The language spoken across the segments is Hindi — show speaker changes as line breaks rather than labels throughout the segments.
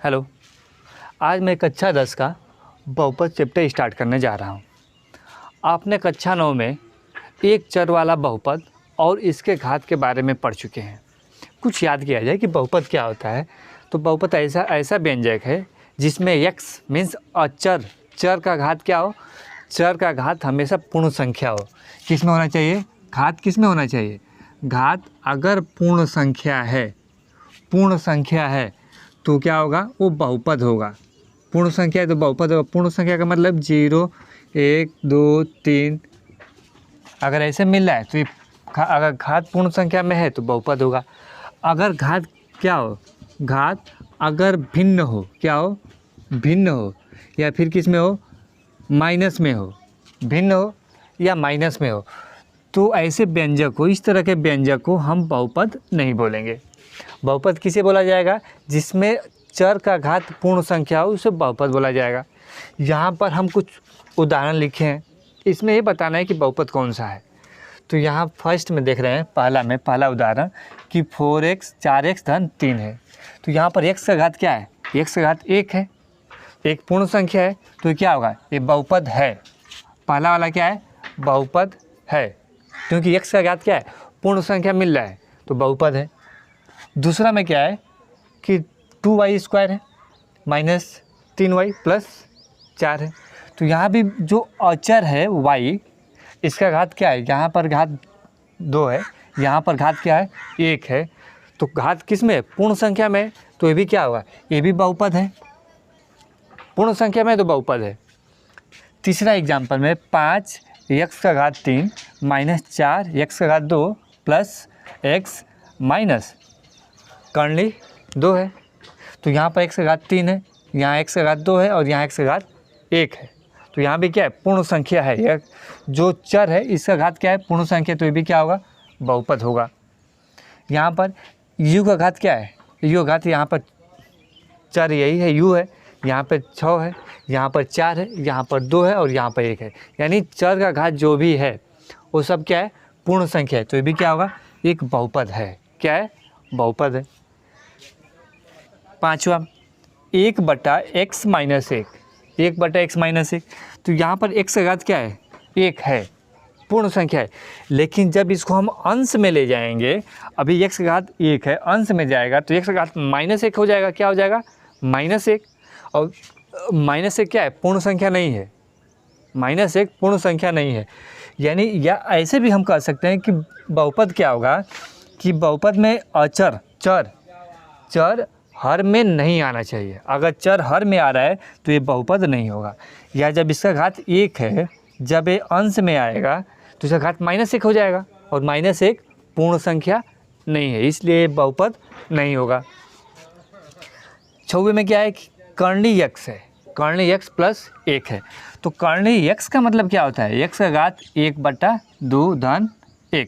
हेलो। आज मैं कक्षा 10 का बहुपद चैप्टर स्टार्ट करने जा रहा हूँ। आपने कक्षा 9 में एक चर वाला बहुपद और इसके घात के बारे में पढ़ चुके हैं। कुछ याद किया जाए कि बहुपद क्या होता है। तो बहुपद ऐसा व्यंजक है जिसमें x मीन्स अचर, चर का घात क्या हो, चर का घात हमेशा पूर्ण संख्या हो। किस में होना चाहिए? घात किस में होना चाहिए? घात अगर पूर्ण संख्या है तो क्या होगा? वो बहुपद होगा। पूर्ण संख्या है तो बहुपद होगा। पूर्ण संख्या का मतलब 0, 1, 2, 3 अगर ऐसे मिल रहा है तो ये अगर घात पूर्ण संख्या में है तो बहुपद होगा। अगर घात क्या हो? घात अगर भिन्न हो, क्या हो? भिन्न हो, या फिर किस में हो? माइनस में हो। भिन्न हो या माइनस में हो तो ऐसे व्यंजक को, इस तरह के व्यंजक को हम बहुपद नहीं बोलेंगे। बहुपद किसे बोला जाएगा? जिसमें चर का घात पूर्ण संख्या हो उसे बहुपद बोला जाएगा। यहाँ पर हम कुछ उदाहरण लिखे हैं, इसमें ये बताना है कि बहुपद कौन सा है। तो यहाँ फर्स्ट में देख रहे हैं, पहला उदाहरण कि 4x 4x धन 3 है। तो यहाँ पर x का घात क्या है? x का घात 1 है, एक पूर्ण संख्या है तो क्या होगा? ये बहुपद है। पहला वाला क्या है? बहुपद है, क्योंकि x का घात क्या है? पूर्ण संख्या मिल रहा है तो बहुपद है। दूसरा में क्या है कि 2y² है माइनस 3y प्लस 4 है। तो यहाँ भी जो अचर है y, इसका घात क्या है? यहाँ पर घात 2 है, यहाँ पर घात क्या है? 1 है। तो घात किस में? पूर्ण संख्या में, तो ये भी क्या होगा? ये भी बहुपद है। पूर्ण संख्या में तो बहुपद है। तीसरा एग्जाम्पल में 5x का घात 3 माइनस 4x का घात 2 प्लस x माइनस कर्णली 2 है। तो यहाँ पर x का घात 3 है, यहाँ x का घात 2 है और यहाँ x का घात 1 है। तो यहाँ भी क्या है? पूर्ण संख्या है। यह जो चर है इसका घात क्या है? पूर्ण संख्या, तो ये भी क्या होगा? बहुपद होगा। यहाँ पर u का घात क्या है? u का घात, यहाँ पर चर यही है, u है, यहाँ पर 6 है, यहाँ पर 4 है, यहाँ पर 2 है और यहाँ पर 1 है। यानी चर का घात जो भी है वो सब क्या है? पूर्ण संख्या है। तो ये भी क्या होगा? एक बहुपद है। क्या है? बहुपद है। पांचवा 1/x माइनस 1, 1/x माइनस 1। तो यहाँ पर x का घात क्या है? 1 है, पूर्ण संख्या है। लेकिन जब इसको हम अंश में ले जाएंगे, अभी x का घात 1 है, अंश में जाएगा तो x का घात -1 हो जाएगा। क्या हो जाएगा? -1। और -1 क्या है? पूर्ण संख्या नहीं है। -1 पूर्ण संख्या नहीं है। यानी या ऐसे भी हम कह सकते हैं कि बहुपद क्या होगा कि बहुपद में अचर, चर हर में नहीं आना चाहिए। अगर चर हर में आ रहा है तो ये बहुपद नहीं होगा। या जब इसका घात 1 है, जब ये अंश में आएगा तो इसका घात -1 हो जाएगा, और -1 पूर्ण संख्या नहीं है, इसलिए ये बहुपद नहीं होगा। 6वें में क्या है कि कर्णी x है, कर्णी x प्लस 1 है। तो कर्णी x का मतलब क्या होता है? x का घात 1/2 धन 1।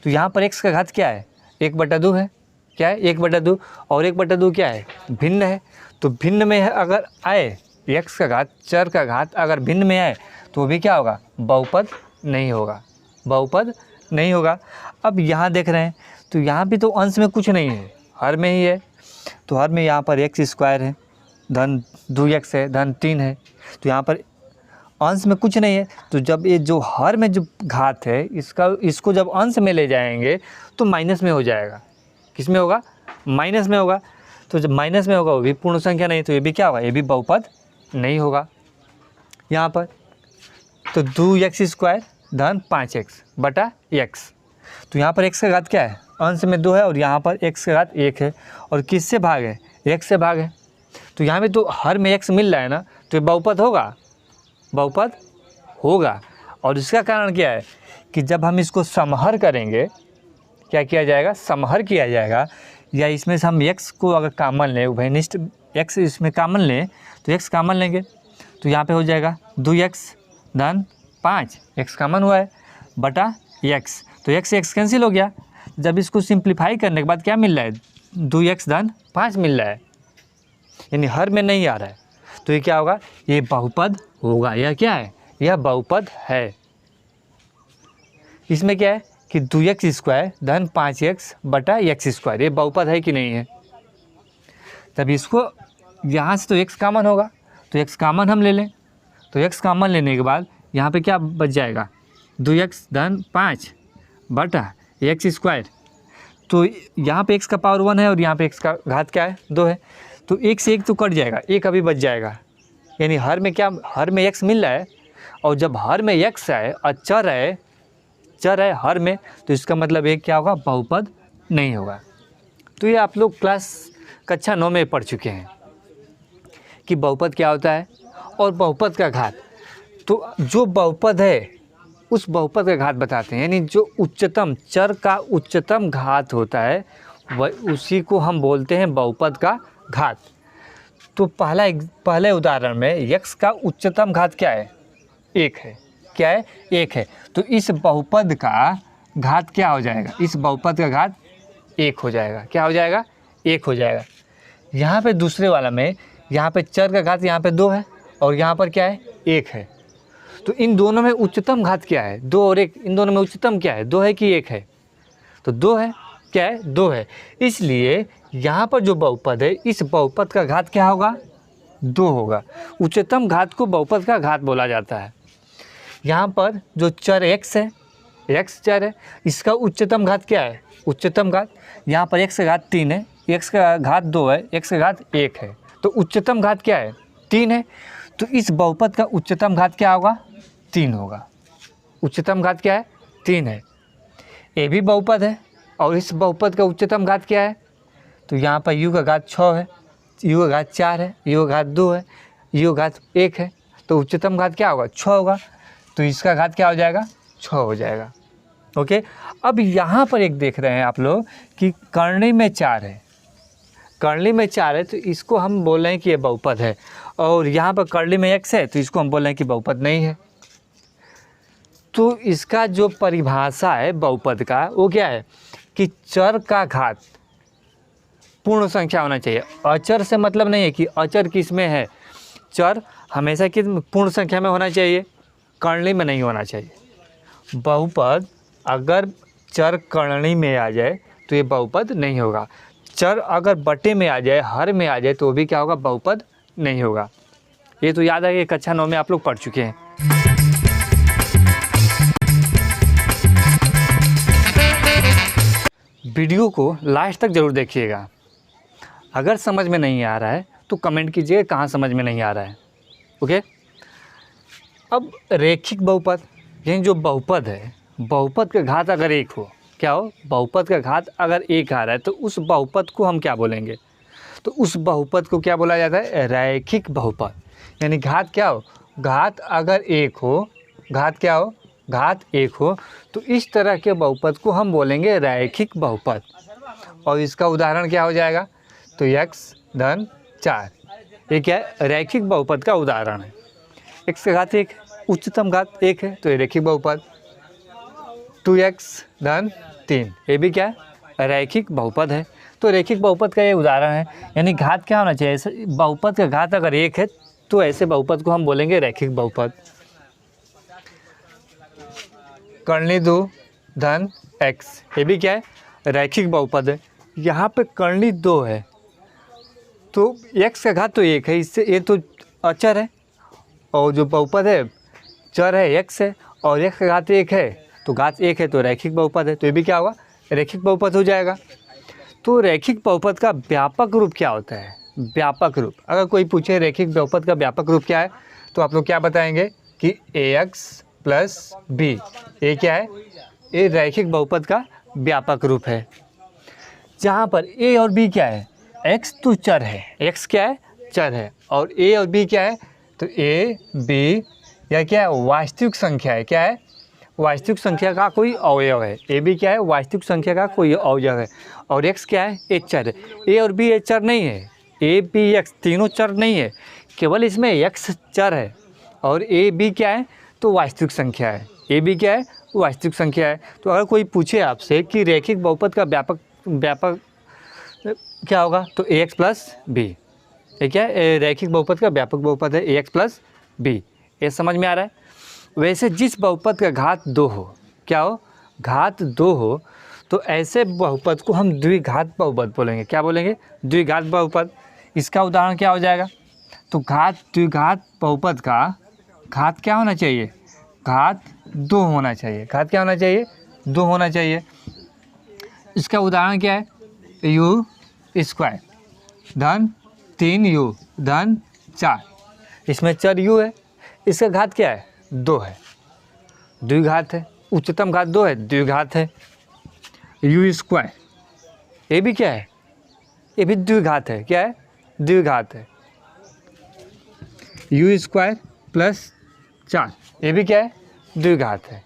तो यहाँ पर x का घात क्या है? 1/2 है। क्या है? 1/2। और 1/2 क्या है? भिन्न है। तो भिन्न में अगर आए x का घात, चर का घात अगर भिन्न में आए तो भी क्या होगा? बहुपद नहीं होगा। बहुपद नहीं होगा। अब यहाँ देख रहे हैं तो यहाँ भी तो अंश में कुछ नहीं है, हर में ही है। तो हर में यहाँ पर x² है धन 2x है धन 3 है। तो यहाँ पर अंश में कुछ नहीं है। तो जब ये जो हर में जो घात है इसको जब अंश में ले जाएंगे तो माइनस में हो जाएगा। किस में होगा? माइनस में होगा। तो जब माइनस में होगा वो भी पूर्ण संख्या नहीं, तो ये भी क्या होगा? ये भी बहुपद नहीं होगा। यहाँ पर तो 2x² धन 5x बटा x। तो यहाँ पर x का घात क्या है? अंश में 2 है और यहाँ पर x का घात 1 है। और किससे भाग है? x से भाग है। तो यहाँ में तो हर में x मिल रहा है ना, तो ये बहुपद होगा। बहुपद होगा। और इसका कारण क्या है कि जब हम इसको समहर करेंगे, क्या किया जाएगा? समहर किया जाएगा। या इसमें से हम x को अगर कॉमन लें, उभयनिष्ठ x इसमें कॉमन लें तो x कॉमन लेंगे तो यहाँ पे हो जाएगा 2x धन 5, x कॉमन हुआ है, बटा x। तो x कैंसिल हो गया। जब इसको सिंप्लीफाई करने के बाद क्या मिल रहा है? 2x धन 5 मिल रहा है, यानी हर में नहीं आ रहा है। तो ये क्या होगा? ये बहुपद होगा। यह क्या है? यह बहुपद है। इसमें क्या है कि 2x² धन 5x बटा x², ये बहुपद है कि नहीं है? तब इसको यहाँ से तो x कॉमन होगा, तो x कॉमन हम ले लें। तो x कॉमन लेने के बाद यहाँ पे क्या बच जाएगा, 2x धन 5 बटा एक्स स्क्वायर। तो यहाँ पे x का पावर 1 है और यहाँ पे x का घात क्या है, 2 है। तो एक से एक तो कट जाएगा, एक अभी बच जाएगा। यानी हर में क्या, हर में x मिल रहा है, और जब हर में x है और चर है हर में, तो इसका मतलब एक क्या होगा, बहुपद नहीं होगा। तो ये आप लोग क्लास कक्षा 9 में पढ़ चुके हैं कि बहुपद क्या होता है और बहुपद का घात। तो जो बहुपद है उस बहुपद का घात बताते हैं, यानी जो उच्चतम चर का उच्चतम घात होता है वह उसी को हम बोलते हैं बहुपद का घात। तो पहले उदाहरण में x का उच्चतम घात क्या है, 1 है। क्या है, 1 है। तो इस बहुपद का घात क्या हो जाएगा, इस बहुपद का घात 1 हो जाएगा। क्या हो जाएगा, 1 हो जाएगा। यहाँ पे दूसरे वाला में यहाँ पे चर का घात यहाँ पे 2 है और यहाँ पर क्या है, 1 है। तो इन दोनों में उच्चतम घात क्या है, 2 और 1, इन दोनों में उच्चतम क्या है, 2 है कि 1 है, तो 2 है। क्या है, 2 है। इसलिए यहाँ पर जो बहुपद है इस बहुपद का घात क्या होगा, 2 होगा। उच्चतम घात को बहुपद का घात बोला जाता है। यहाँ पर जो चर x है, x चर है, इसका उच्चतम घात क्या है, उच्चतम घात, यहाँ पर x का घात 3 है, x का घात 2 है, x का घात 1 है, तो उच्चतम घात क्या है, 3 है। तो इस बहुपद का उच्चतम घात क्या होगा, 3 होगा। उच्चतम घात क्या है, 3 है। ये भी बहुपद है और इस बहुपद का उच्चतम घात क्या है, तो यहाँ पर u का घात 6 है, u का घात 4 है, u का घात 2 है, u का घात 1 है, तो उच्चतम घात क्या होगा, 6 होगा। तो इसका घात क्या हो जाएगा, 6 हो जाएगा। ओके। अब यहाँ पर एक देख रहे हैं आप लोग कि कर्णी में 4 है, कर्णी में 4 है, तो इसको हम बोल रहे हैं कि ये बहुपद है। और यहाँ पर कर्णी में x है, तो इसको हम बोल रहे हैं कि बहुपद नहीं है। तो इसका जो परिभाषा है बहुपद का वो क्या है कि चर का घात पूर्ण संख्या होना चाहिए। अचर से मतलब नहीं है कि अचर किस में है, चर हमेशा किस पूर्ण संख्या में होना चाहिए, कर्णी में नहीं होना चाहिए। बहुपद अगर चर कर्णी में आ जाए तो ये बहुपद नहीं होगा। चर अगर बटे में आ जाए, हर में आ जाए, तो भी क्या होगा, बहुपद नहीं होगा। ये तो याद है कि कक्षा 9 में आप लोग पढ़ चुके हैं। वीडियो को लास्ट तक ज़रूर देखिएगा। अगर समझ में नहीं आ रहा है तो कमेंट कीजिए कहाँ समझ में नहीं आ रहा है। ओके। अब रैखिक बहुपद, यानी जो बहुपद है, बहुपद का घात अगर 1 हो, क्या हो, बहुपद का घात अगर 1 आ रहा है तो उस बहुपद को हम क्या बोलेंगे, तो उस बहुपद को क्या बोला जाता है, रैखिक बहुपद। यानी घात क्या हो, घात अगर 1 हो, घात क्या हो, घात 1 हो, तो इस तरह के बहुपद को हम बोलेंगे रैखिक बहुपद। और इसका उदाहरण क्या हो जाएगा, तो x धन 4, ये क्या है, रैखिक बहुपद का उदाहरण है। x का घात 1, उच्चतम घात 1 है, तो ये रैखिक बहुपद। 2x धन 3, ये भी क्या है, रैखिक बहुपद है। तो रैखिक बहुपद का ये उदाहरण है। यानी घात क्या होना चाहिए, बहुपद का घात अगर 1 है तो ऐसे बहुपद को हम बोलेंगे रैखिक बहुपद। कर्णी 2 धन x, ये भी क्या है, रैखिक बहुपद है। यहाँ पे कर्णी 2 है तो x का घात तो 1 है, इससे ये तो अचर है, और जो बहुपद है चर है, x है, और x का घात 1 है, तो घात 1 है तो रैखिक बहुपद है। तो ये भी क्या होगा, रैखिक बहुपद हो जाएगा। तो रैखिक बहुपद का व्यापक रूप क्या होता है, व्यापक रूप अगर कोई पूछे रैखिक बहुपद का व्यापक रूप क्या है, तो आप लोग क्या बताएंगे कि ax प्लस b, ये क्या है, ये रैखिक बहुपद का व्यापक रूप है। जहाँ पर a और b क्या है, x तो चर है, x क्या है, चर है, और a और b क्या है, तो a b या क्या है, वास्तविक संख्या है। क्या है, वास्तविक संख्या का कोई अवयव है। ए बी क्या है, वास्तविक संख्या का कोई अवयव है। और एक्स क्या है, एक चर है। ए और बी चर नहीं है, ए बी एक्स तीनों चर नहीं है, केवल इसमें एक्स चर है और ए बी क्या है, तो वास्तविक संख्या है। ए बी क्या है, वास्तविक संख्या है। तो अगर कोई पूछे आपसे कि रैखिक बहुपद का व्यापक क्या होगा, तो ए एक्स प्लस बी, ये क्या है, रैखिक बहुपद का व्यापक बहुपद है ए एक्स प्लस बी। ये समझ में आ रहा है। वैसे जिस बहुपद का घात 2 हो, क्या हो, घात 2 हो, तो ऐसे बहुपद को हम द्विघात बहुपद बोलेंगे। क्या बोलेंगे, द्विघात बहुपद। इसका उदाहरण क्या हो जाएगा? तो घात द्विघात बहुपद का घात क्या होना चाहिए? घात 2 होना चाहिए। घात क्या होना चाहिए? 2 होना चाहिए। इसका उदाहरण क्या है? u स्क्वायर धन 3u धन 4। इसमें चर u है, इसका घात क्या है? 2 है, द्विघात है। उच्चतम घात 2 है, द्विघात है। u स्क्वायर, ये भी क्या है? ये भी द्विघात है। क्या है? द्विघात है। u स्क्वायर प्लस 4, ये भी क्या है? द्विघात है।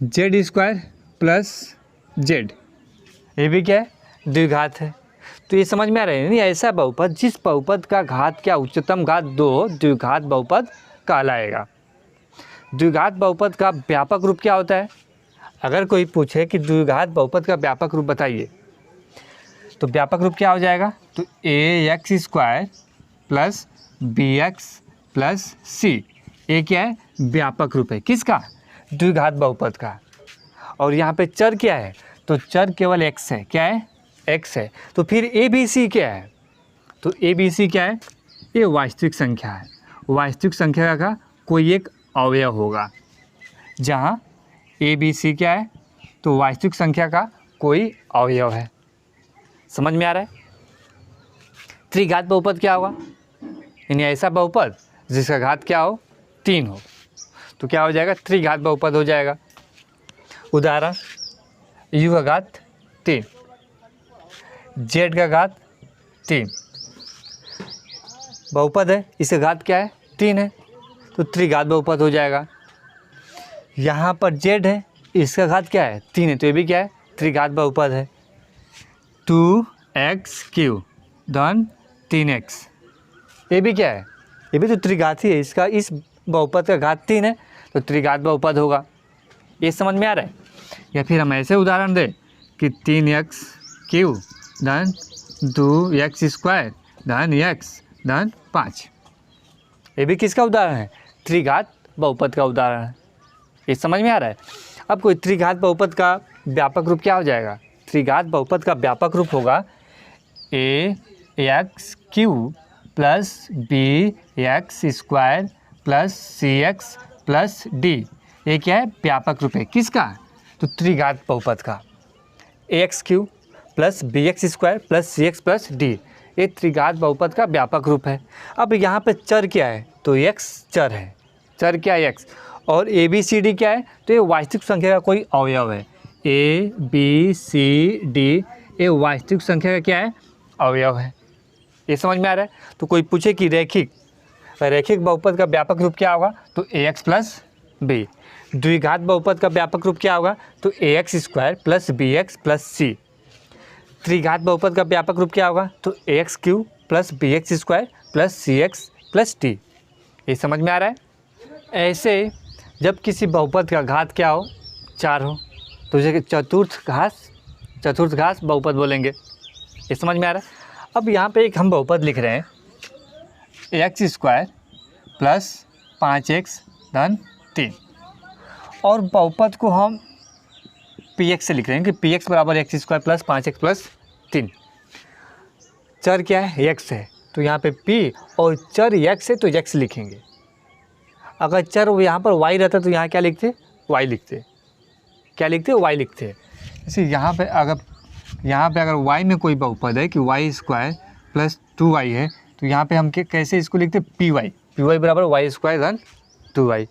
z स्क्वायर प्लस z, ये भी क्या है? द्विघात है। तो ये समझ में आ रहा है नहीं? ऐसा बहुपद जिस बहुपद का घात क्या उच्चतम घात 2 द्विघात बहुपद कहलाएगा। द्विघात बहुपद का व्यापक रूप क्या होता है? अगर कोई पूछे कि द्विघात बहुपद का व्यापक रूप बताइए, तो व्यापक रूप क्या हो जाएगा? तो ax square plus bx plus c, ये क्या है? व्यापक रूप है। किसका? द्विघात बहुपद का। और यहाँ पे चर क्या है? तो चर केवल x है। क्या है? x है। तो फिर abc क्या है? तो abc क्या है? ये वास्तविक संख्या है। वास्तविक संख्या का कोई एक अवयव होगा। जहाँ abc क्या है? तो वास्तविक संख्या का कोई अवयव है। समझ में आ रहा है? त्रिघात बहुपद क्या होगा? यानी ऐसा बहुपद जिसका घात क्या हो? 3 हो, तो क्या हो जाएगा? त्रिघात बहुपद हो जाएगा। उदाहरण, u का घात 3, z का घात 3, बहुपद है, इसका घात क्या है? 3 है, तो त्रिघात बहुपद हो जाएगा। यहाँ पर z है, इसका घात क्या है? 3 है, तो ये भी क्या है? त्रिघात बहुपद है। 2x³ धन 3x, ये भी क्या है? ये भी तो त्रिघात ही है। इसका इस बहुपद का घात 3 है, तो त्रिघात बहुपद होगा। ये समझ में आ रहा है? या फिर हम ऐसे उदाहरण दें कि 3x³ धन 2x स्क्वायर धन x धन 5, ये भी किसका उदाहरण है? त्रिघात बहुपद का उदाहरण है। ये समझ में आ रहा है? अब कोई त्रिघात बहुपद का व्यापक रूप क्या हो जाएगा? त्रिघात बहुपद का व्यापक रूप होगा ax³ plus bx square plus cx plus d, ये क्या है? व्यापक रूप है। किसका? तो त्रिघात बहुपद का। ax³ plus bx square plus cx plus d, ये त्रिघात बहुपद का व्यापक रूप है। अब यहाँ पे चर क्या है? तो x चर है। चर क्या है? x। और a b c d क्या है? तो ये वास्तविक संख्या का कोई अवयव है। a b c d, ये वास्तविक संख्या का क्या है? अवयव है। ये समझ में आ रहा है? तो कोई पूछे कि रैखिक बहुपद का व्यापक रूप क्या होगा? तो ax प्लस b। द्विघात बहुपद का व्यापक रूप क्या होगा? तो ax square plus bx plus c। त्रिघात बहुपद का व्यापक रूप क्या होगा? तो ax³ plus bx square plus cx plus d। ये समझ में आ रहा है? ऐसे जब किसी बहुपद का घात क्या हो? 4 हो, तो उसे चतुर्थ घात बहुपद बोलेंगे। ये समझ में आ रहा है? अब यहाँ पे एक हम बहुपद लिख रहे हैं x स्क्वायर प्लस 5x धन 3, और बहुपद को हम px से लिख रहे हैं कि px बराबर x square plus 5x plus 3। चर क्या है? x है, तो यहाँ पे p, और चर x है तो x लिखेंगे। अगर चर यहाँ पर y रहता तो यहाँ क्या लिखते? y लिखते। क्या लिखते? y लिखते। जैसे यहाँ पे अगर y में कोई बहुपद है कि y स्क्वायर प्लस 2y है, तो यहाँ पे हम कैसे इसको लिखते? py बराबर y स्क्वायर धन 2y।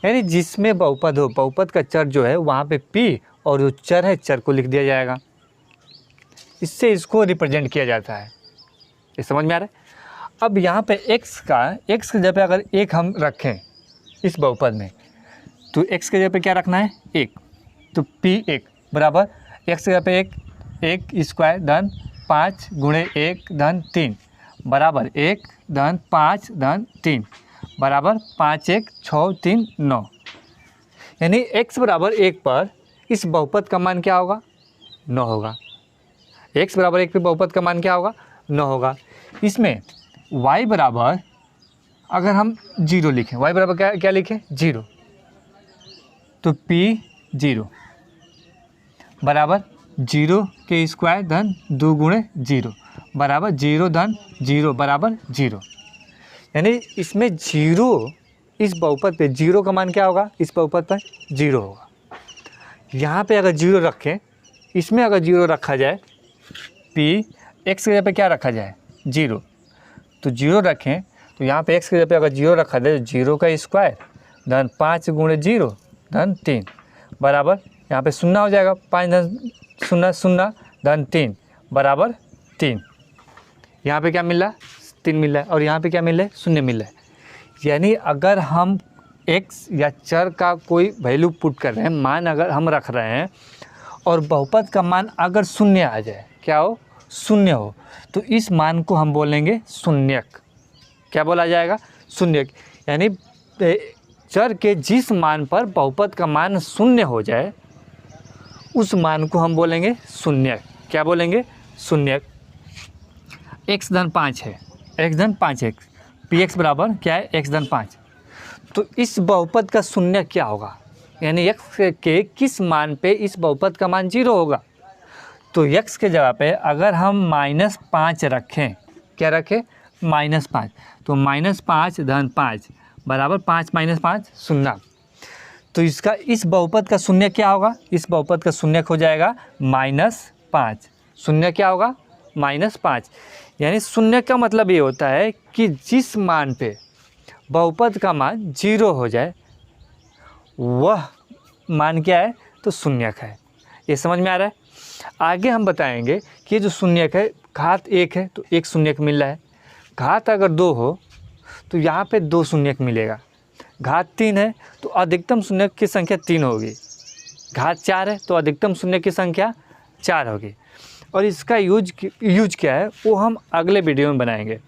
यानी जिसमें बहुपद हो, बहुपद का चर जो है वहाँ पे p, और जो चर है चर को लिख दिया जाएगा। इससे इसको रिप्रेजेंट किया जाता है। ये समझ में आ रहा है? अब यहाँ पे x की जगह पे अगर 1 हम रखें इस बहुपद में, तो x की जगह पे क्या रखना है? 1। तो p1 बराबर x की जगह पे 1 स्क्वायर धन 5 गुणे 1 धन 3 बराबर 1 धन 5 धन 3 बराबर 5 1 6 3 9। यानी x बराबर 1 पर इस बहुपद का मान क्या होगा? 9 होगा। x बराबर 1 पे बहुपद का मान क्या होगा? 9 होगा। इसमें y बराबर अगर हम 0 लिखें, y बराबर क्या लिखें? 0, तो p 0 बराबर जीरो के स्क्वायर धन 2 गुणे जीरो बराबर जीरो धन जीरो बराबर जीरो। यानी इसमें जीरो, इस बहुपद पे जीरो का मान क्या होगा, इस बहुपद पर जीरो होगा। यहाँ पे अगर जीरो रखें, इसमें अगर जीरो रखा जाए, पी एक्स की जगह पे क्या रखा जाए, जीरो, तो जीरो रखें तो यहाँ पे एक्स की जगह पे अगर जीरो रखा जाए, जीरो का स्क्वायर धन 5 गुणे जीरो धन 3 बराबर यहाँ पे शून्य हो जाएगा, 5 धन शून्य शून्य धन 3 बराबर 3। यहाँ पे क्या मिल रहा है, 3 मिल रहा है, और यहाँ पे क्या मिल रहा है, शून्य मिल रहा है। यानी अगर हम x या चर का कोई वैल्यू पुट कर रहे हैं, मान अगर हम रख रहे हैं और बहुपद का मान अगर शून्य आ जाए, क्या हो, शून्य हो, तो इस मान को हम बोलेंगे शून्यक। क्या बोला जाएगा, शून्यक। यानी चर के जिस मान पर बहुपद का मान शून्य हो जाए उस मान को हम बोलेंगे शून्यक। क्या बोलेंगे, शून्यक। x धन 5 है, x धन 5 है, पी एक्स बराबर क्या है, x धन 5। तो इस बहुपद का शून्य क्या होगा, यानी x के किस मान पे इस बहुपद का मान जीरो होगा। तो x के जगह पे अगर हम -5 रखें, क्या रखें, -5, तो -5 धन 5 बराबर 5 - 5 शून्य। तो इसका इस बहुपद का शून्य क्या होगा, इस बहुपद का शून्य हो जाएगा -5। शून्य क्या होगा, -5। यानी शून्य का मतलब ये होता है कि जिस मान पे बहुपद का मान जीरो हो जाए वह मान क्या है, तो शून्यक है। ये समझ में आ रहा है। आगे हम बताएंगे कि जो शून्यक है, घात 1 है तो 1 शून्यक मिल रहा है, घात अगर 2 हो तो यहाँ पे 2 शून्यक मिलेगा, घात 3 है तो अधिकतम शून्यक की संख्या 3 होगी, घात 4 है तो अधिकतम शून्यक की संख्या 4 होगी। और इसका यूज क्या है वो हम अगले वीडियो में बनाएंगे।